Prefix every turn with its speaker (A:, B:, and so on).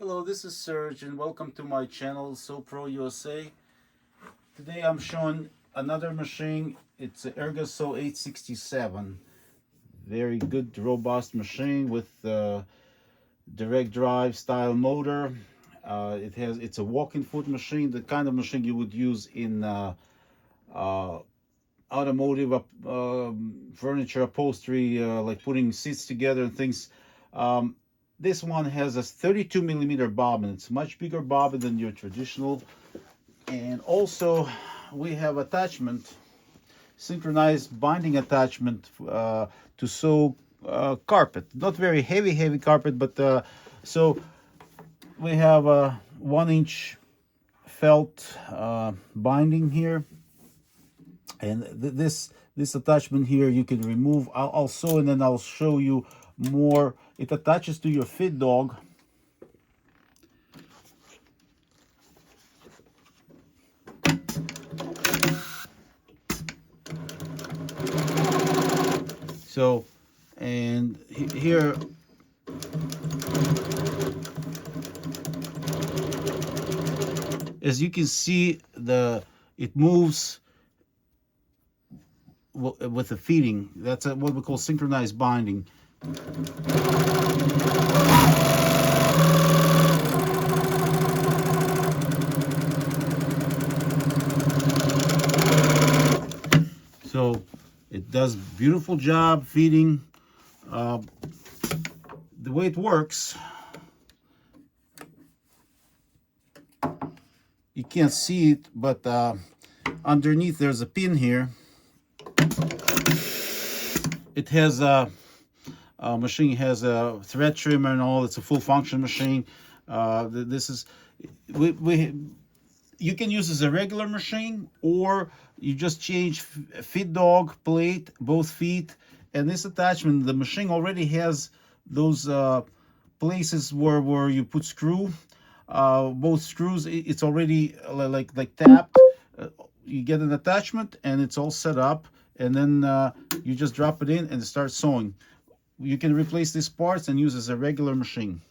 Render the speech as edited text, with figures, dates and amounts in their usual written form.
A: Hello, this is Serge and welcome to my channel SewPro USA. Today I'm showing another machine. It's an Ergosew 867. Very good, robust machine with direct drive style motor. It's a walking foot machine, the kind of machine you would use in automotive furniture upholstery, like putting seats together and things. This one has a 32 millimeter bobbin. It's much bigger bobbin than your traditional. And also we have attachment, synchronized binding attachment to sew carpet. Not very heavy carpet, but so we have a 1-inch felt binding here. And this attachment here you can remove. I'll sew and then I'll show you more. It attaches to your fit dog. So, and here as you can see, it moves with the feeding. That's what we call synchronized binding. So it does beautiful job feeding. The way it works, you can't see it, but underneath there's a pin here. It has a machine has a thread trimmer and all. It's a full function machine. This is you can use as a regular machine, or you just change feed dog plate, both feet, and this attachment. The machine already has those places where you put screw, both screws. It's already like tapped. You get an attachment and it's all set up, and then you just drop it in and start sewing. You can replace these parts and use as a regular machine.